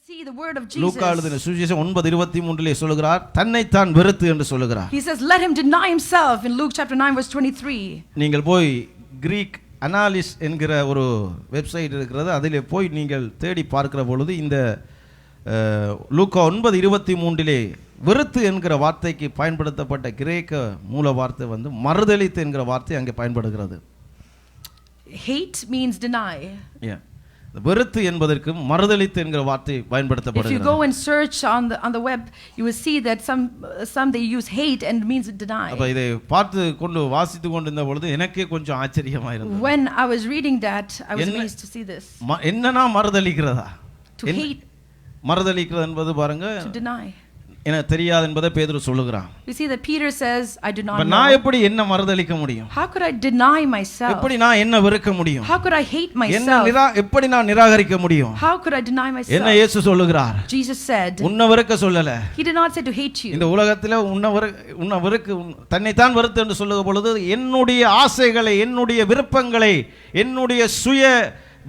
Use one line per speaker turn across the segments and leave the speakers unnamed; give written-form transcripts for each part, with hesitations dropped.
see the word of Jesus.
லூக்கா எழுதின சுவிசேஷம் 9:23 சொல்கிறார், தன்னைத்தான் வெறுத்து என்று சொல்கிறார்.
He says, let him deny himself in Luke chapter 9 verse 23.
நீங்கள் போய் கிரீக் அனாலிஸ் என்கிற ஒரு வெப்சைட் இருக்கிறது, அதிலே போய் நீங்கள் தேடி பார்க்கிற பொழுது இந்த லூக்கா 9:23 வெறுத்து என்கிற வார்த்தைக்கு பயன்படுத்தப்பட்ட கிரேக்க மூல வார்த்தை வந்து மறுதலித்து என்கிற வார்த்தை அங்கே பயன்படுகிறது.
Hate means deny.
வெறுத்து என்பதற்கு மறுதலித்து என்கிற வார்த்தை பயன்படுத்தப்படுகிறது.
If you go and search on the web, you will see that some they use hate and means deny.
அப்ப இதை பார்த்து கொண்டு வாசித்து கொண்டிருந்த பொழுது எனக்கே கொஞ்சம் ஆச்சரியமா இருந்தது.
When I was reading that, I was amazed to see this.
என்னன்னா மறுதலிக்கிறதா?
To hate.
மறுதலிக்கிறது என்பது பாருங்க,
to deny.
எனக்கு தெரியாது என்பதை பேதுரு சொல்லுகிறான்.
You see that Peter says, I do not know.
நான் எப்படி என்ன மறுதலிக்க முடியும்?
How could I deny myself?
எப்படி நான் என்ன வெறுக்க முடியும்?
How could I hate myself?
எப்படி நான் நிராகரிக்க முடியும்?
How could I deny myself?
என்ன இயேசு சொல்லுகிறார்?
Jesus said,
உன்னை வெறுக்க சொல்லல.
He did not say to hate you.
இந்த உலகத்திலே உன்னை வெறுக்க, தன்னைத்தான் வெறுத்து என்று சொல்லுகிற பொழுது என்னுடைய ஆசைகளை, என்னுடைய விருப்பங்களை, என்னுடைய சுய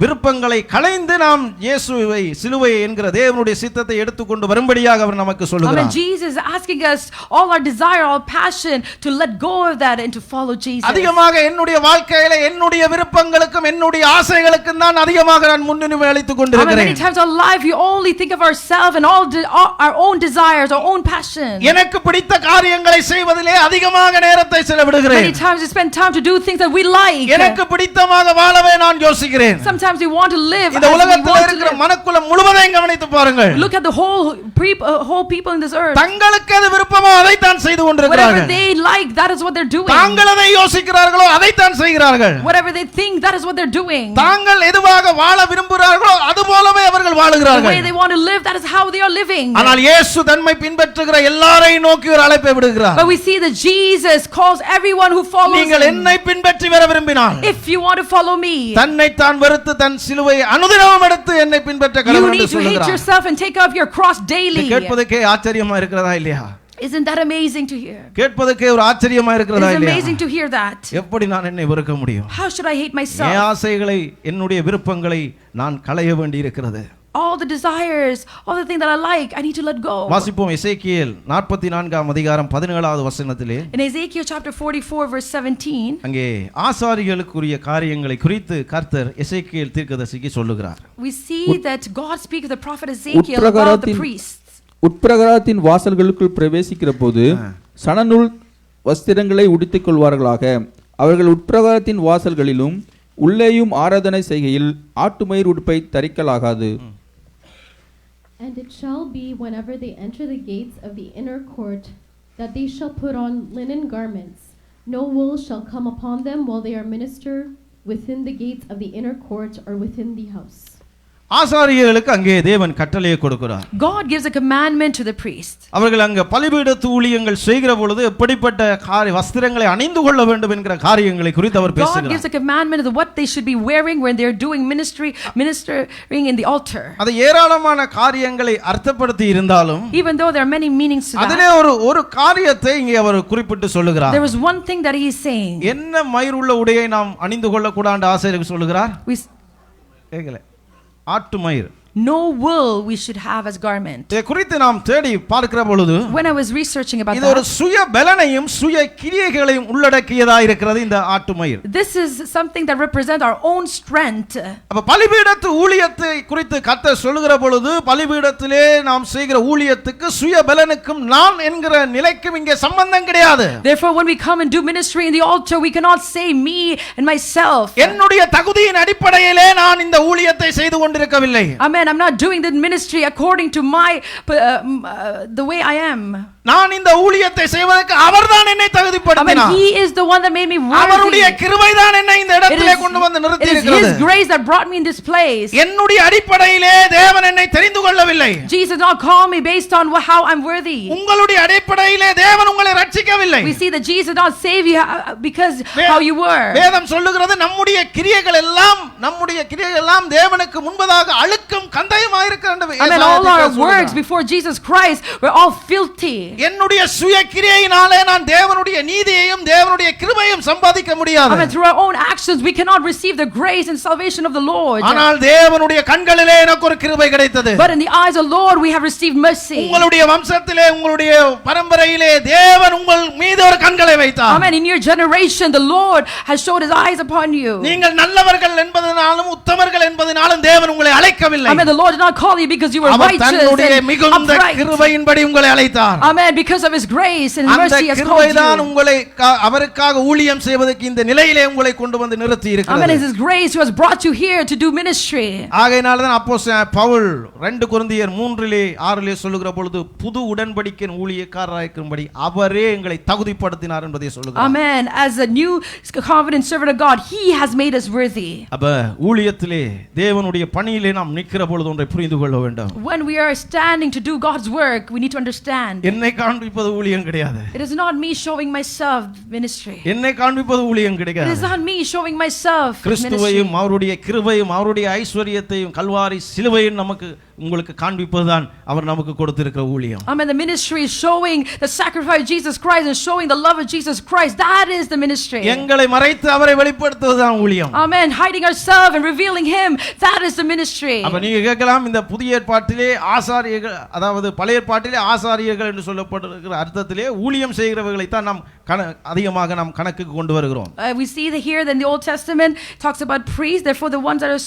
விருப்பங்களை களைந்து நாம் இயேசுவை சிலுவையை என்கிற தேவனுடைய சித்தத்தை எடுத்துக்கொண்டு வரும்படியாக அவர் நமக்கு சொல்லுகிறார்.
Jesus is asking us all our desire, all passion to let go of that and to follow Jesus.
அதிகமாக என்னுடைய வாழ்க்கையில என்னுடைய விருப்பங்களுக்கும் என்னுடைய ஆசைகளுக்கும் தான் அதிகமாக நான் முன்னுரிமை அளித்துக் கொண்டிருக்கிறேன்.
Many times in life you only think of ourselves and all our own desires, our own passion.
எனக்கு பிடித்த காரியங்களை செய்வதிலே அதிகமாக நேரத்தை செலவிடுகிறேன்.
Many times we spend time to do things that we like.
எனக்கு பிடித்தமாக வாழவே நான் யோசிக்கிறேன்.
Sometimes we want to live.
இந்த உலகத்தில் இருக்கிற மனுக்குலம் முழுவதையும் கவனித்து பாருங்கள்.
Look at the whole people in this earth.
தங்களுக்கு எது விருப்பமோ அதை தான் செய்து கொண்டிருக்கிறார்கள்.
Whatever they like, that is what they're doing.
தாங்கள் எதை யோசிக்கிறார்களோ அதை தான் செய்கிறார்கள்.
Whatever they think, that is what they're doing.
தாங்கள் எதுவாக வாழ விரும்புகிறார்களோ அது போலவே அவர்கள் வாழுகிறார்கள்.
The way they want to live, that is how they are living.
ஆனால் இயேசு தன்னை பின்பற்றுகிற எல்லாரையும் நோக்கி ஒரு அழைப்பை விடுகிறார்.
But we see that Jesus calls everyone who follows him.
நீங்கள் என்னை பின்பற்றி வர விரும்பினால்,
if you want to follow me,
தன்னை தான் வெறுத்து தன் சிலுவையை அனுதினமும் எடுத்து என்னை பின்பற்ற கடவுள் என்று சொல்கிறார்.
You need to hate yourself and take up your cross daily.
கேட்பதற்கே ஆச்சரியமா இருக்கிறதா இல்லையா?
Isn't that amazing to hear?
கேட்பதற்கே ஒரு ஆச்சரியமா இருக்கிறதா இல்லையா?
It's amazing to hear that.
எப்படி நான் என்னை வெறுக்க முடியும்?
How should I hate myself?
என் ஆசைகளை, என்னுடைய விருப்பங்களை நான் களைய வேண்டி இருக்கிறது.
All the desires, all the things that I like, I need to let go.
வாசிப்போம் எசேக்கியேல் 44ஆம் அதிகாரம் 17வது வசனத்திலே.
In Ezekiel chapter 44 verse 17,
அங்கே ஆசாரியர்களுக்குரிய காரியங்களை குறித்து கர்த்தர் எசேக்கியேல் தீர்க்கதரிசிக்கு சொல்லுகிறார்.
We see that God speaks to the prophet Ezekiel about the priests.
உட்பிரகாரத்தின் வாசல்களுக்குள் பிரவேசிக்கிற போது சணநூல் வஸ்திரங்களை உடுத்திக் கொள்வார்களாக. அவர்கள் உட்பிரகாரத்தின் வாசல்களிலும் உள்ளேயும் ஆராதனை செய்கையில் ஆட்டுமயிர் உடுப்பை தரிக்கலாகாது.
And it shall be whenever they enter the gates of the inner court that they shall put on linen garments. No wool shall come upon them while they are minister within the gates of the inner court or within the house.
ஆசாரியர்களுக்கு அங்கே தேவன் கட்டளையை கொடுக்கிறார்.
God gives a commandment to the priest.
அவர்கள் அங்கே பலிபீடத்து ஊழியங்கள் செய்கிற பொழுது எப்படிப்பட்ட வஸ்திரங்களை அணிந்து கொள்ள வேண்டும் என்கிற காரியங்களை குறித்து அவர் பேசுகிறார்.
God gives a commandment of what they should be wearing when they are doing ministering in the altar.
அது ஏராளமான காரியங்களை அர்த்தப்படுத்தி இருந்தாலும்,
even though there are many meanings to that,
அதிலே ஒரு காரியத்தை இங்கே அவர் குறிப்பிட்டு சொல்லுகிறார்.
there was one thing that he is saying.
என்ன மயிர் உள்ள உடையை நாம் அணிந்து கொள்ள கூடாது ஆசாரியருக்கு சொல்லுகிறார். கேக்கல, ஆட்டு மயிர்.
No wool we should have as garment.
இதை குறித்து நாம் தேடி பார்க்கிற பொழுது,
when I was researching about
இது ஒரு சுய பலனையும் சுய கிரியைகளையும் உள்ளடக்கியதா இருக்கிறது இந்த ஆட்டு மயிர்.
This is something that represents our own strength.
அப்ப பலிபீடத்து ஊழியத்தை குறித்து கர்த்தர் சொல்லுகிற பொழுது, பலிபீடத்திலே நாம் செய்கிற ஊழியத்துக்கு சுய பலனுக்கும் நான் என்கிற நிலைக்கும் இங்கே சம்பந்தம் கிடையாது.
Therefore when we come and do ministry in the altar, we cannot say me and myself.
என்னுடைய தகுதியின் அடிப்படையிலே நான் இந்த ஊழியத்தை செய்து கொண்டிருக்கவில்லை.
Amen. I'm not doing the ministry according to my the way I am.
நான் இந்த ஊழியத்தை செய்வதற்கு அவர்தான் என்னை தகுதிப்படுத்தினார்.
He is the one that made me worthy.
அவருடைய கிருபை தான் என்னை இந்த இடத்திலே கொண்டு வந்து நிறுத்தி இருக்கிறது.
It is His grace that brought me in this place.
என்னுடைய அடிப்படையிலே தேவன் என்னை தெரிந்து கொள்ளவில்லை.
Jesus did not call me based on how I'm worthy.
உங்களுடைய அடிப்படையிலே தேவன் உங்களை ரட்சிக்கவில்லை.
We see that Jesus did not save you because how you were.
வேதம் சொல்லுகிறது நம்முடைய கிரியைகள் எல்லாம் தேவனுக்கு முன்பதாக அழுக்கும் கந்தையுமாய் இருக்கிறது.
All our works before Jesus Christ were all filthy.
என்னுடைய சுய கிரியையினாலே நான் தேவனுடைய நீதியையும் தேவனுடைய கிருபையையும் சம்பாதிக்க முடியாது.
I mean, through our own actions we cannot receive the grace and salvation of the Lord.
ஆனால் தேவனுடைய கண்களிலே எனக்கு ஒரு கிருபை கிடைத்தது.
But in the eyes of the Lord we have received mercy.
உங்களுடைய வம்சத்திலே உங்களுடைய பரம்பரையிலே தேவன் உங்கள் மீது ஒரு கண்களை வைத்தார்.
Amen. In your generation the Lord has showed his eyes upon you.
நீங்கள் நல்லவர்கள் என்பதனாலும் உத்தமர்கள் என்பதனாலும் தேவன் உங்களை அழைக்கவில்லை.
Amen. The Lord did not call you because you were righteous and upright.
கிருபையின்படி உங்களை அழைத்தார்.
Amen. Because of his grace and mercy has called you.
அந்த கிருபைதான் உங்களை அவருக்காக ஊழியம் செய்வதற்கு இந்த நிலையிலே உங்களை கொண்டு வந்து நிறுத்தி இருக்கிறது.
Amen. It is his grace who has brought you here to do ministry.
ஆகையினால தான் அப்போஸ்தலன் பவுல் 2 கொரிந்தியர் 3:6 சொல்லுகிற பொழுது புது உடன்படிக்கையின் ஊழியக்காரராய் இருக்கும்படி அவரே எங்களை தகுதிப்படுத்தினார் என்பதை சொல்லுகிறார்.
Amen. As a new covenant servant of God, he has made us worthy.
அப்ப ஊழியத்திலே தேவனுடைய பணியிலே நாம் நிற்கிற பொழுது ஒன்றை புரிந்து கொள்ள வேண்டும்.
When we are standing to do God's work, we need to understand.
என்னை காண்பிப்பது ஊழியம் கிடையாது.
It is not me showing myself ministry.
என்னை காண்பிப்பது ஊழியம் கிடையாது.
It is not me showing myself ministry.
கிறிஸ்துவையும் அவருடைய கிருபையும் அவருடைய ஐஸ்வரியத்தையும் கல்வாரி சிலுவையும் நமக்கு உங்களுக்கு காண்பிப்பதுதான் அவர் நமக்கு கொடுத்திருக்கிற ஊழியம்.
Amen. The ministry is showing the sacrifice of Jesus Christ and showing the love of Jesus Christ. That is the ministry.
எங்களை மறைத்து அவரை வெளிப்படுத்துவதுதான் ஊழியம்.
Amen. Hiding ourselves and revealing him, that is the ministry.
அப்ப நீங்க கேட்கலாம், இந்த புதிய ஏற்பாட்டிலே ஆசாரியர்கள், அதாவது பழைய ஏற்பாட்டிலே ஆசாரியர்கள் என்று சொல்லப்பட்டிருக்கிற அர்த்தத்திலே ஊழியம் செய்கிறவர்களை தான் நாம் அதிகமாக நாம் கணக்குக்கு கொண்டு வருகிறோம்.
We see here that in the Old Testament talks about priests, therefore the ones that are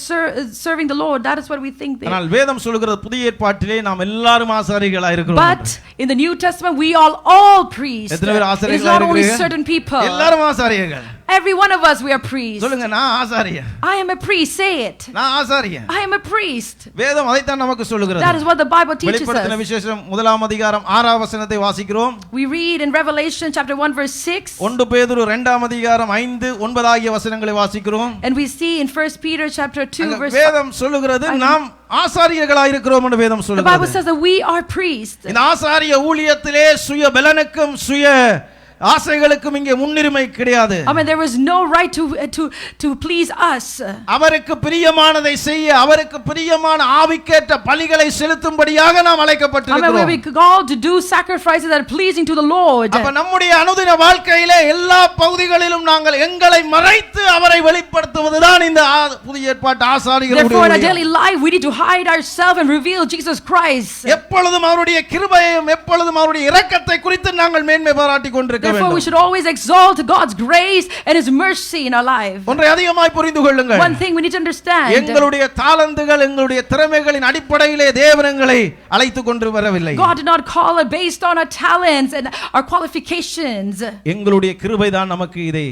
serving the Lord, that is what we think.
ஆனால் வேதம் சொல்லுகிறது புதிய ஏற்பாட்டிலே நாம் எல்லாரும் ஆசாரியர்களாய் இருக்கிறோம்.
But in the New Testament we are all priests.
எத்தனை பேர்
It is
ஆசாரியர்களாய்
not only
இருக்கிறீங்க?
certain people.
எல்லாரும் ஆசாரியர்கள்.
Every one of us we are priests.
சொல்லுங்க, நான் ஆசாரியன்.
I am a priest, say it.
நான் ஆசாரியன்.
I am a priest.
வேதம் அதைத்தான் நமக்கு சொல்லுகிறது.
That is what the Bible teaches
வெளிப்படுத்தின
us.
விசேஷம் 1 அதிகாரம் 6 வசனத்தை வாசிக்கிறோம்.
We read in Revelation chapter 1 verse 6.
1 பேதுரு 2 அதிகாரம் 5, 9 ஆகிய வசனங்களை வாசிக்கிறோம்.
And we see in 1 Peter chapter 2 verse 5.
வேதம் சொல்லுகிறது நாம் ஆசாரியர்களாய் இருக்கிறோம் என்று வேதம்
The Bible
சொல்லுகிறது.
says that we are priests.
இந்த ஆசாரிய ஊழியத்திலே சுய பலனுக்கும் சுய ஆசைகளுக்கும் இங்கே முன்னுரிமை கிடையாது.
I mean, there is no right to please us.
அவருக்கு பிரியமானதை செய்ய, அவருக்கு பிரியமான ஆவிக்கேற்ற பலிகளை செலுத்தும்படியாக நாம்
I mean,
அழைக்கப்பட்டிருக்கிறோம்.
we are called to do sacrifices that are pleasing to the Lord.
அப்ப நம்முடைய அனுதின வாழ்க்கையிலே எல்லா பகுதிகளிலும் நாங்கள் எங்களை மறைத்து அவரை வெளிப்படுத்துவதுதான் இந்த புதிய ஏற்பாட்டு ஆசாரியர்களுடைய
Therefore, in our
ஊழியம்.
daily life, we need to hide ourselves and reveal Jesus Christ.
எப்பொழுதும் அவருடைய கிருபையையும் எப்பொழுதும் அவருடைய இரக்கத்தை குறித்து நாங்கள் மேன்மை பாராட்டிக் கொண்டிருக்க
Therefore, we
வேண்டும்.
should always exalt God's grace and His mercy in our life.
ஒன்றை அதிகமாய் புரிந்து கொள்ளுங்கள்.
One thing we need to understand.
எங்களுடைய தாளந்துகள், எங்களுடைய திறமைகளின் அடிப்படையிலே தேவன் எங்களை அழைத்து கொண்டு வரவில்லை.
God did not call it based on our talents and our qualifications.
எங்களுடைய கிருபை தான் நமக்கு இதை,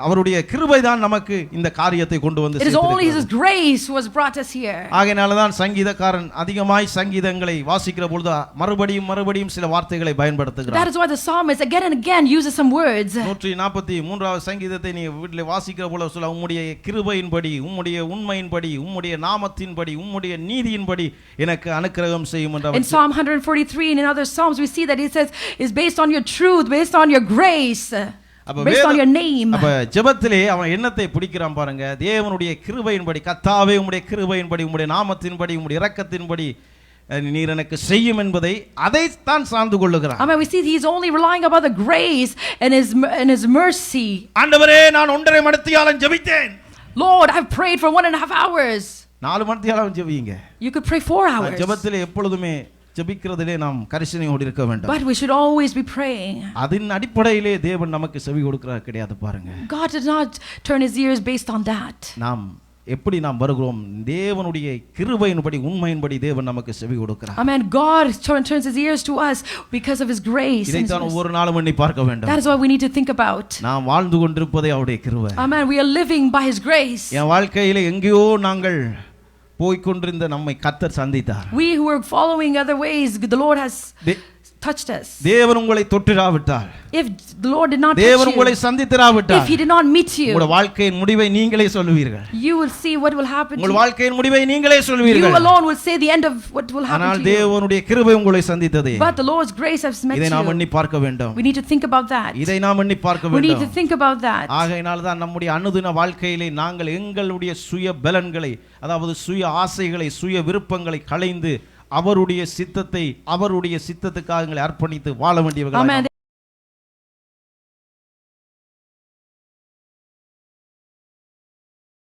அவருடைய கிருபை தான் நமக்கு இந்த காரியத்தை கொண்டு வந்து
It is only
சேர்த்திருக்கிறது.
His grace who has brought us here.
ஆகையால தான் சங்கீதக்காரன் அதிகமாய் சங்கீதங்களை வாசிக்கிற பொழுது மறுபடியும் மறுபடியும் சில வார்த்தைகளை
That
பயன்படுத்துகிறார்.
is why the psalmist again and again uses some words.
143வது சங்கீதத்தை நீ வீட்டில் வாசிக்கிற போல சொல்ல, உம்முடைய கிருபையின்படி, உம்முடைய உண்மையின்படி, உம்முடைய நாமத்தின்படி, உம்முடைய நீதியின்படி எனக்கு அனுக்கிரகம் செய்யும் என்று
In Psalm 143 and in other psalms we see that it says is based on your truth, based on your grace, based on your name.
அப்ப ஜெபத்திலே அவன் என்னத்தை பிடிக்கிறான் பாருங்க. தேவனுடைய கிருபையின்படி, கர்த்தாவே உம்முடைய கிருபையின்படி, உம்முடைய நாமத்தின்படி, உம்முடைய இரக்கத்தின்படி நீர் எனக்கு செய்யும் என்பதை அதைத்தான் சார்ந்து கொள்ளுகிறான்.
I mean, we see he's only relying about the grace and his mercy.
ஆண்டவரே, நான் 1.5 மணித்தியாலம் ஜெபித்தேன்.
Lord, I've prayed for 1.5 hours.
4 மணித்தியாலம் ஜெபிங்க.
You could pray 4 hours.
ஜெபத்திலே எப்பொழுதுமே ஜெபிக்கிறதிலே நாம் கரிசனையோடு இருக்க வேண்டும்.
But we should always be praying.
அதன் அடிப்படையிலே தேவன் நமக்கு செவி கொடுக்கிறார் கிடையாது பாருங்க.
God did not turn his ears based on that.
நாம் எப்படி நாம் வருகிறோம், தேவனுடைய கிருபையின்படி உண்மையின்படி தேவன் நமக்கு செவி கொடுக்கிறார்.
Amen. God turns his ears to us because of his grace.
இதை தான் ஒவ்வொரு நாளும் எண்ணி பார்க்க வேண்டும்.
That is what we need to think about.
நாம் வாழ்ந்து கொண்டிருப்பதே அவருடைய கிருபை.
Amen. We are living by his grace.
என் வாழ்க்கையிலே எங்கேயோ நாங்கள் போய்க்கொண்டிருந்த நம்மை கர்த்தர் சந்தித்தார்.
We who are following other ways, the Lord has touched us.
தேவன் உங்களை தொட்டிராவிட்டால்,
If the Lord did not
தேவன்
touch
உங்களை
you,
சந்தித்திராவிட்டால்,
if he did not meet you,
உங்கள் வாழ்க்கையின் முடிவை நீங்களே சொல்லுவீர்கள்.
you will see what will happen to
உங்கள்
you.
வாழ்க்கையின் முடிவை நீங்களே சொல்லுவீர்கள்.
You alone will say the end of what will happen
ஆனால்
to you.
தேவனுடைய கிருபை உங்களை சந்தித்தது.
But the Lord's grace has met
இதை நாம்
you.
எண்ணி பார்க்க வேண்டும்.
We need to think about that.
இதை நாம் எண்ணி பார்க்க
We need to
வேண்டும்.
think about that.
ஆகையினால் தான் நம்முடைய அனுதின வாழ்க்கையிலே நாங்கள் எங்களுடைய சுய பலன்களை, அதாவது சுய ஆசைகளை, சுய விருப்பங்களை களைந்து அவருடைய சித்தத்துக்காக எங்களை அர்ப்பணித்து வாழ வேண்டியவர்கள்.
Amen.